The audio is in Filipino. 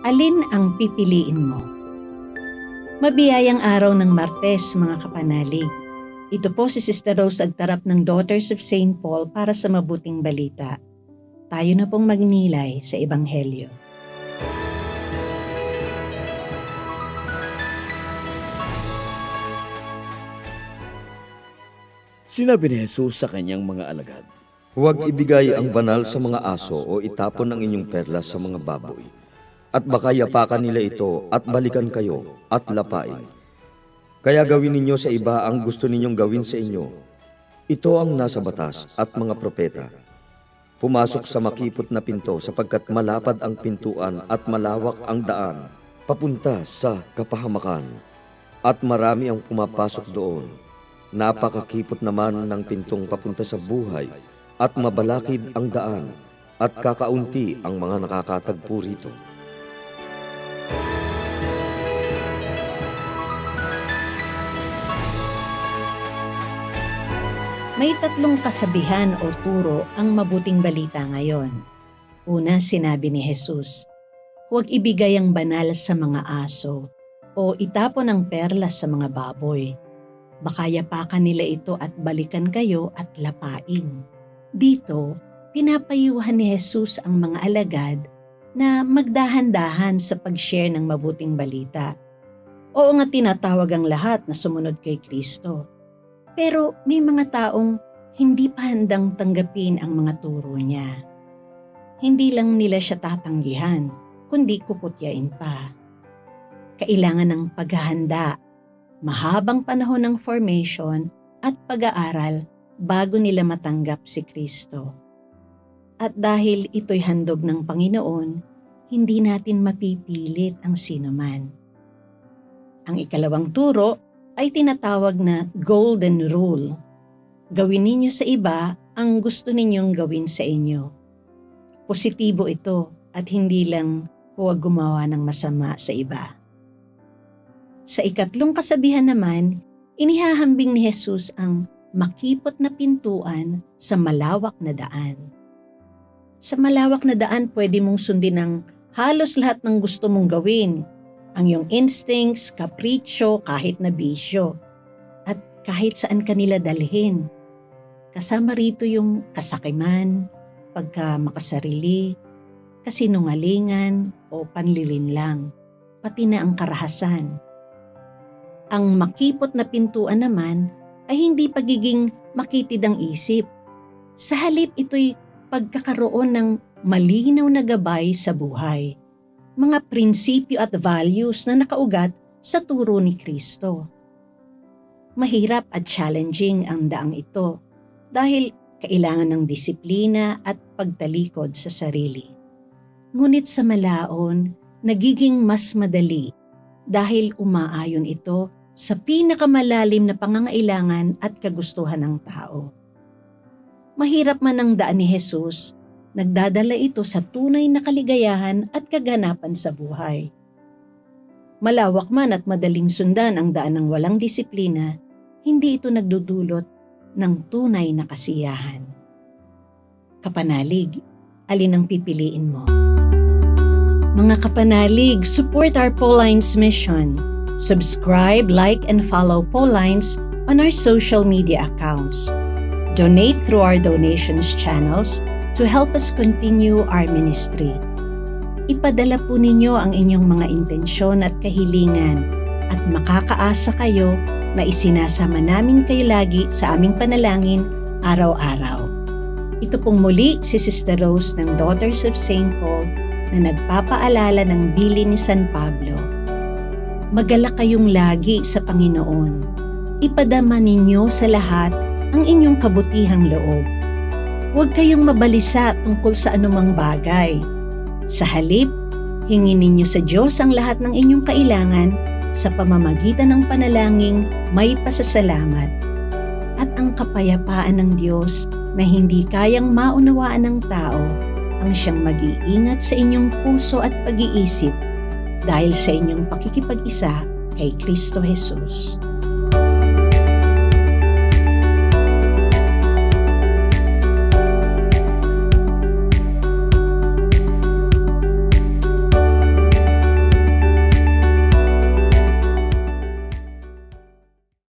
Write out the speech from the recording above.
Alin ang pipiliin mo? Mabiyayang araw ng Martes, mga kapanalig. Ito po si Sister Rose Agtarap ng Daughters of St. Paul para sa mabuting balita. Tayo na pong magnilay sa Ebanghelyo. Sinabi ni Jesus sa kanyang mga alagad, "Huwag ibigay ang banal sa mga aso o itapon ang inyong perlas sa mga baboy. At baka yapakan nila ito at balikan kayo at lapain. Kaya gawin ninyo sa iba ang gusto ninyong gawin sa inyo. Ito ang nasa batas at mga propeta. Pumasok sa makipot na pinto sapagkat malapad ang pintuan at malawak ang daan papunta sa kapahamakan. At marami ang pumapasok doon. Napakakipot naman ng pintong papunta sa buhay at mabalakid ang daan at kakaunti ang mga nakakatagpo rito." May tatlong kasabihan o turo ang mabuting balita ngayon. Una, sinabi ni Jesus, huwag ibigay ang banal sa mga aso o itapon ang perlas sa mga baboy. Baka yapakan nila ito at balikan kayo at lapain. Dito, pinapayuhan ni Jesus ang mga alagad na magdahan-dahan sa pag-share ng mabuting balita. Oo nga, tinatawag ang lahat na sumunod kay Kristo. Pero may mga taong hindi pa handang tanggapin ang mga turo niya. Hindi lang nila siya tatanggihan, kundi kukutyain pa. Kailangan ng paghahanda, mahabang panahon ng formation at pag-aaral bago nila matanggap si Kristo. At dahil ito'y handog ng Panginoon, hindi natin mapipilit ang sinuman. Ang ikalawang turo ay tinatawag na Golden Rule. Gawin ninyo sa iba ang gusto ninyong gawin sa inyo. Positibo ito at hindi lang huwag gumawa ng masama sa iba. Sa ikatlong kasabihan naman, inihahambing ni Jesus ang makipot na pintuan sa malawak na daan. Sa malawak na daan, pwede mong sundin ang halos lahat ng gusto mong gawin. Ang iyong instincts, kapritsyo, kahit na bisyo. At kahit saan kanila dalhin. Kasama rito yung kasakiman, pagkamakasarili, kasinungalingan o panlilinlang, pati na ang karahasan. Ang makipot na pintuan naman ay hindi pagiging makitid ang isip. Sa halip ito'y pagkakaroon ng malinaw na gabay sa buhay. Mga prinsipyo at values na nakaugat sa turo ni Kristo. Mahirap at challenging ang daang ito dahil kailangan ng disiplina at pagtalikod sa sarili. Ngunit sa malaon, nagiging mas madali dahil umaayon ito sa pinakamalalim na pangangailangan at kagustuhan ng tao. Mahirap man ang daan ni Jesus, nagdadala ito sa tunay na kaligayahan at kaganapan sa buhay. Malawak man at madaling sundan ang daan ng walang disiplina, hindi ito nagdudulot ng tunay na kasiyahan. Kapanalig, alin ang pipiliin mo? Mga kapanalig, support our Paulines mission. Subscribe, like, and follow Paulines on our social media accounts. Donate through our donations channels to help us continue our ministry. Ipadala po ninyo ang inyong mga intensyon at kahilingan at makakaasa kayo na isinasama namin kayo lagi sa aming panalangin araw-araw. Ito pong muli si Sister Rose ng Daughters of St. Paul na nagpapaalala ng bilin ni San Pablo. Magalak kayong lagi sa Panginoon. Ipadama ninyo sa lahat ang inyong kabutihang loob. Huwag kayong mabalisa tungkol sa anumang bagay. Sa halip, hingin ninyo sa Diyos ang lahat ng inyong kailangan sa pamamagitan ng panalangin may pasasalamat. At ang kapayapaan ng Diyos na hindi kayang maunawaan ng tao ang siyang mag-iingat sa inyong puso at pag-iisip dahil sa inyong pakikipag-isa kay Kristo Jesus.